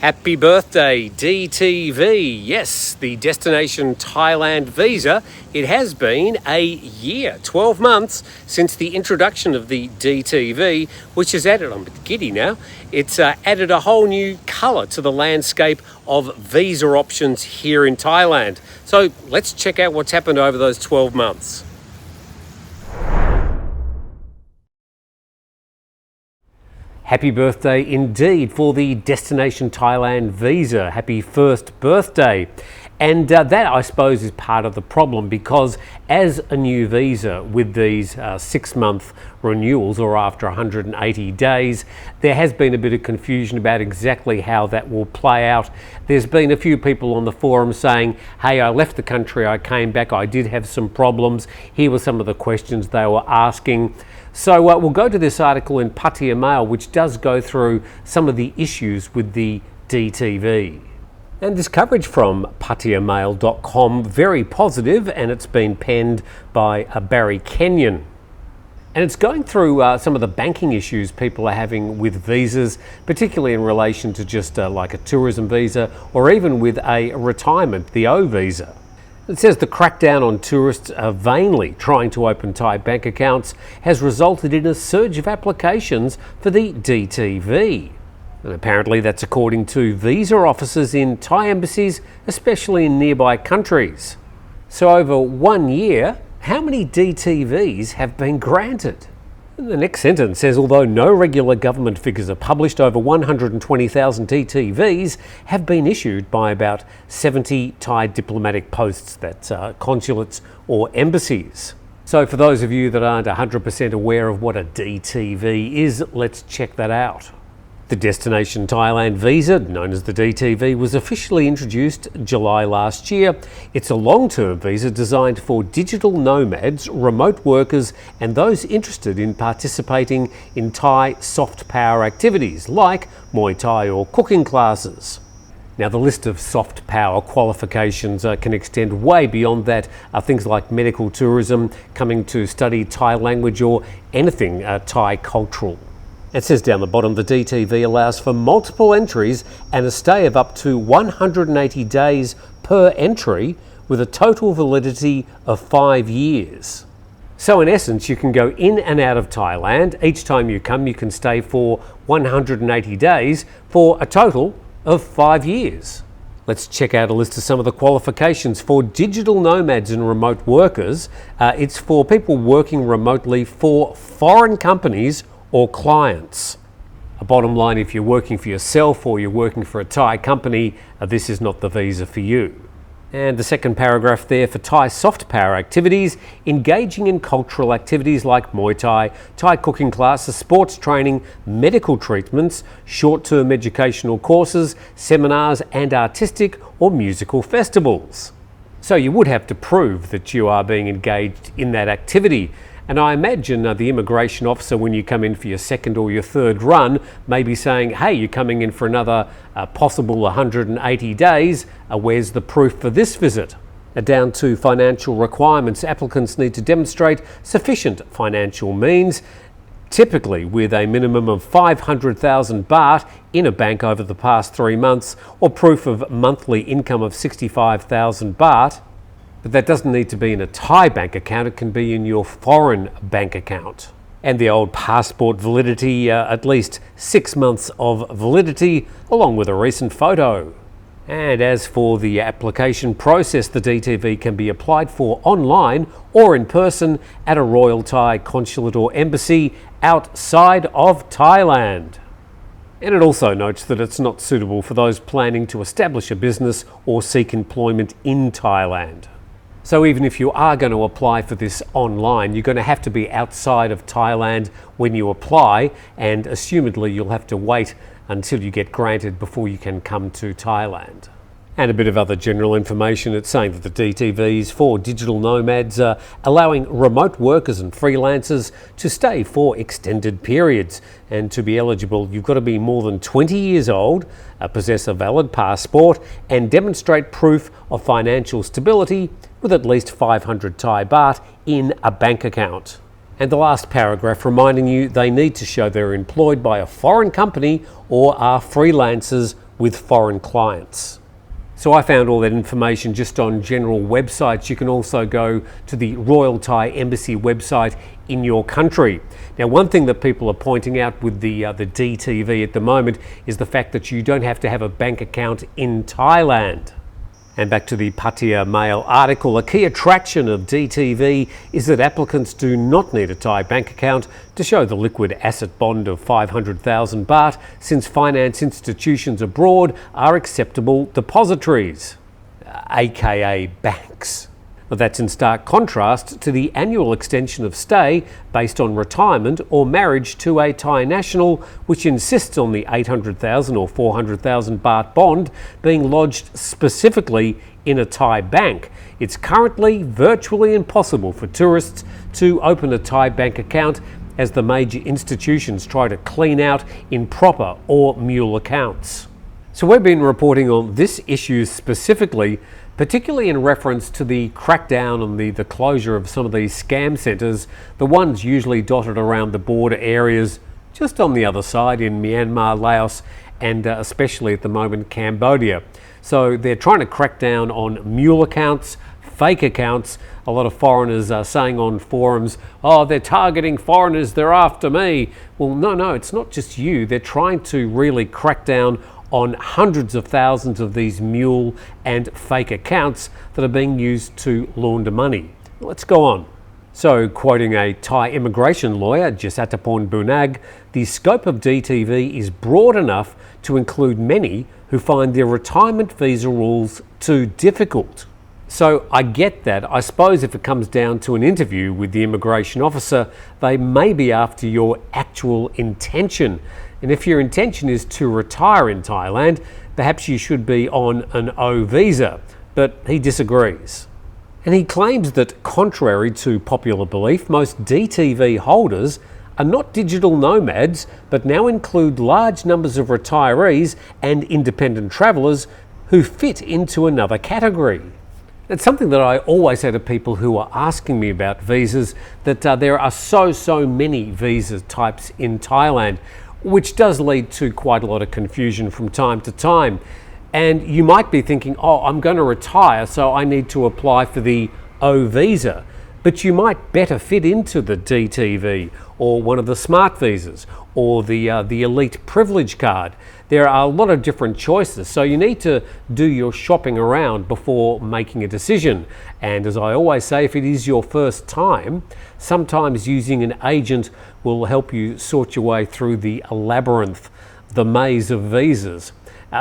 Happy birthday, DTV. Yes, the Destination Thailand Visa. It has been a year, 12 months since the introduction of the DTV, which has added, I'm giddy now, it's added a whole new colour to the landscape of visa options here in Thailand. So let's check out what's happened over those 12 months. Happy birthday indeed for the Destination Thailand Visa. Happy first birthday. And that, I suppose, is part of the problem, because as a new visa with these 6-month renewals, or after 180 days, there has been a bit of confusion about exactly how that will play out. There's been a few people on the forum saying, hey, I left the country, I came back, I did have some problems. Here were some of the questions they were asking. So we'll go to this article in Pattaya Mail, which does go through some of the issues with the DTV. And this coverage from pattayamail.com, very positive, and it's been penned by Barry Kenyon. And it's going through some of the banking issues people are having with visas, particularly in relation to just like a tourism visa, or even with a retirement, the O visa. It says the crackdown on tourists vainly trying to open Thai bank accounts has resulted in a surge of applications for the DTV. And apparently that's according to visa officers in Thai embassies, especially in nearby countries. So over 1 year, how many DTVs have been granted? And the next sentence says, although no regular government figures are published, over 120,000 DTVs have been issued by about 70 Thai diplomatic posts, that's consulates or embassies. So for those of you that aren't 100% aware of what a DTV is, let's check that out. The Destination Thailand Visa, known as the DTV, was officially introduced July last year. It's a long-term visa designed for digital nomads, remote workers, and those interested in participating in Thai soft power activities like Muay Thai or cooking classes. Now, the list of soft power qualifications can extend way beyond that. Things like medical tourism, coming to study Thai language, or anything Thai cultural. It says down the bottom, the DTV allows for multiple entries and a stay of up to 180 days per entry, with a total validity of 5 years. So in essence, you can go in and out of Thailand. Each time you come, you can stay for 180 days for a total of 5 years. Let's check out a list of some of the qualifications for digital nomads and remote workers. It's for people working remotely for foreign companies or clients. A bottom line, if you're working for yourself or you're working for a Thai company, this is not the visa for you. And the second paragraph there, for Thai soft power activities, engaging in cultural activities like Muay Thai, Thai cooking classes, sports training, medical treatments, short-term educational courses, seminars, and artistic or musical festivals. So you would have to prove that you are being engaged in that activity. And I imagine the immigration officer, when you come in for your second or your third run, may be saying, hey, you're coming in for another possible 180 days. Where's the proof for this visit? Down to financial requirements, applicants need to demonstrate sufficient financial means, typically with a minimum of 500,000 baht in a bank over the past 3 months, or proof of monthly income of 65,000 baht. But that doesn't need to be in a Thai bank account, it can be in your foreign bank account. And the old passport validity, at least 6 months of validity, along with a recent photo. And as for the application process, the DTV can be applied for online or in person at a Royal Thai consulate or embassy outside of Thailand. And it also notes that it's not suitable for those planning to establish a business or seek employment in Thailand. So even if you are going to apply for this online, you're going to have to be outside of Thailand when you apply, and assumedly you'll have to wait until you get granted before you can come to Thailand. And a bit of other general information. It's saying that the DTVs for digital nomads are allowing remote workers and freelancers to stay for extended periods. And to be eligible, you've got to be more than 20 years old, possess a valid passport, and demonstrate proof of financial stability with at least 500 Thai baht in a bank account. And the last paragraph reminding you they need to show they're employed by a foreign company or are freelancers with foreign clients. So I found all that information just on general websites. You can also go to the Royal Thai Embassy website in your country. Now, one thing that people are pointing out with the DTV at the moment is the fact that you don't have to have a bank account in Thailand. And back to the Pattaya Mail article, a key attraction of DTV is that applicants do not need a Thai bank account to show the liquid asset bond of 500,000 baht, since finance institutions abroad are acceptable depositories, aka banks. But that's in stark contrast to the annual extension of stay based on retirement or marriage to a Thai national, which insists on the 800,000 or 400,000 baht bond being lodged specifically in a Thai bank. It's currently virtually impossible for tourists to open a Thai bank account, as the major institutions try to clean out improper or mule accounts. So we've been reporting on this issue specifically, particularly in reference to the crackdown on the closure of some of these scam centres, the ones usually dotted around the border areas just on the other side in Myanmar, Laos, and especially at the moment Cambodia. So they're trying to crack down on mule accounts, fake accounts. A lot of foreigners are saying on forums, oh, they're targeting foreigners, they're after me. Well, no, it's not just you. They're trying to really crack down on hundreds of thousands of these mule and fake accounts that are being used to launder money. Let's go on. So, quoting a Thai immigration lawyer, Jasatapon Bunag, the scope of DTV is broad enough to include many who find their retirement visa rules too difficult. So I get that. I suppose if it comes down to an interview with the immigration officer, they may be after your actual intention. And if your intention is to retire in Thailand, perhaps you should be on an O visa. But he disagrees. And he claims that, contrary to popular belief, most DTV holders are not digital nomads, but now include large numbers of retirees and independent travellers who fit into another category. It's something that I always say to people who are asking me about visas, that there are so many visa types in Thailand, which does lead to quite a lot of confusion from time to time. And you might be thinking, oh, I'm going to retire, so I need to apply for the O visa. But you might better fit into the DTV or one of the smart visas or the elite privilege card. There are a lot of different choices, so you need to do your shopping around before making a decision. And as I always say, if it is your first time, sometimes using an agent will help you sort your way through the labyrinth, the maze of visas.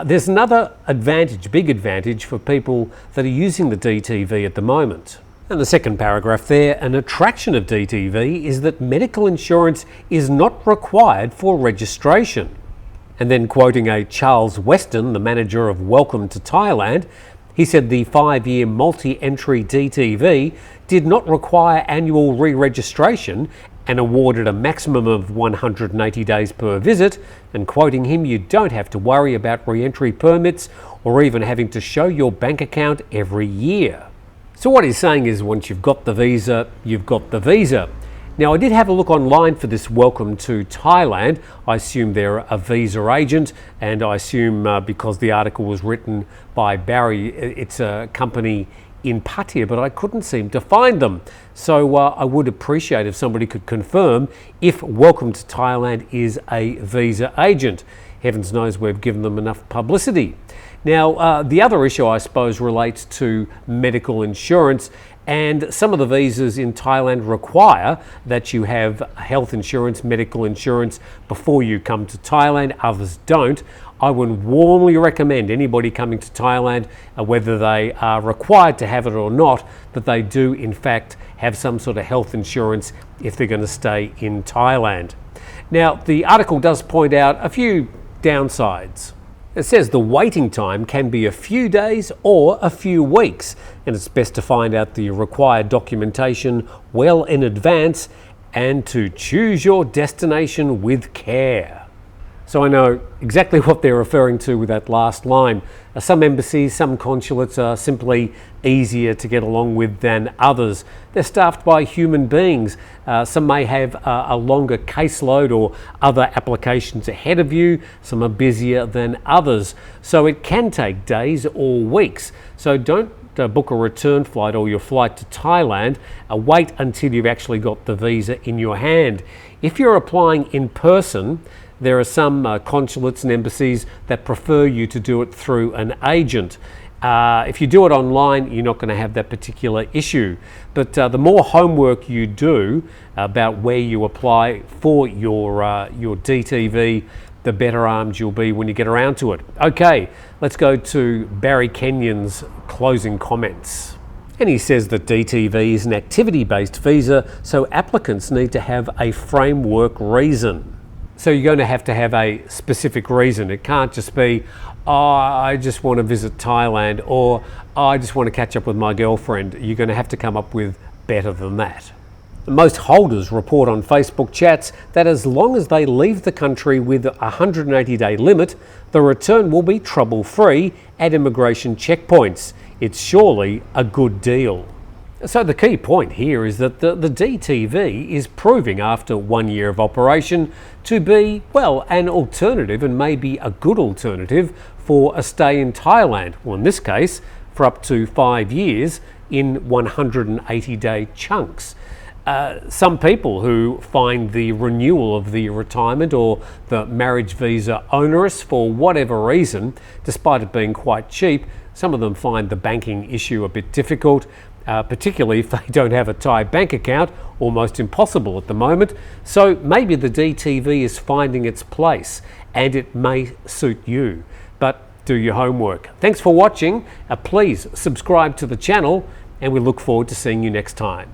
There's another advantage, big advantage for people that are using the DTV at the moment. And the second paragraph there, an attraction of DTV is that medical insurance is not required for registration. And then quoting a Charles Weston, the manager of Welcome to Thailand, he said the 5-year multi-entry DTV did not require annual re-registration and awarded a maximum of 180 days per visit. And quoting him, you don't have to worry about re-entry permits or even having to show your bank account every year. So what he's saying is, once you've got the visa, you've got the visa. Now, I did have a look online for this Welcome to Thailand. I assume they're a visa agent, and I assume because the article was written by Barry, it's a company in Pattaya, but I couldn't seem to find them. So I would appreciate if somebody could confirm if Welcome to Thailand is a visa agent. Heavens knows we've given them enough publicity. Now, the other issue, I suppose, relates to medical insurance, and some of the visas in Thailand require that you have health insurance, medical insurance before you come to Thailand. Others don't. I would warmly recommend anybody coming to Thailand, whether they are required to have it or not, that they do in fact have some sort of health insurance if they're going to stay in Thailand. Now, the article does point out a few downsides. It says the waiting time can be a few days or a few weeks, and it's best to find out the required documentation well in advance and to choose your destination with care. So I know exactly what they're referring to with that last line. Some embassies, some consulates are simply easier to get along with than others. They're staffed by human beings. Some may have a longer caseload or other applications ahead of you. Some are busier than others. So it can take days or weeks. So don't book a return flight or your flight to Thailand. Wait until you've actually got the visa in your hand. If you're applying in person, there are some consulates and embassies that prefer you to do it through an agent. If you do it online, you're not going to have that particular issue. But the more homework you do about where you apply for your DTV, the better armed you'll be when you get around to it. Okay, let's go to Barry Kenyon's closing comments. And he says that DTV is an activity-based visa, so applicants need to have a framework reason. So you're going to have a specific reason. It can't just be, oh, I just want to visit Thailand, or oh, I just want to catch up with my girlfriend. You're going to have to come up with better than that. Most holders report on Facebook chats that as long as they leave the country with a 180-day limit, the return will be trouble-free at immigration checkpoints. It's surely a good deal. So the key point here is that the DTV is proving after 1 year of operation to be, well, an alternative, and maybe a good alternative for a stay in Thailand, well in this case for up to 5 years in 180-day chunks. Some people who find the renewal of the retirement or the marriage visa onerous for whatever reason, despite it being quite cheap, some of them find the banking issue a bit difficult. Particularly if they don't have a Thai bank account, almost impossible at the moment. So maybe the DTV is finding its place and it may suit you. But do your homework. Thanks for watching. Please subscribe to the channel and we look forward to seeing you next time.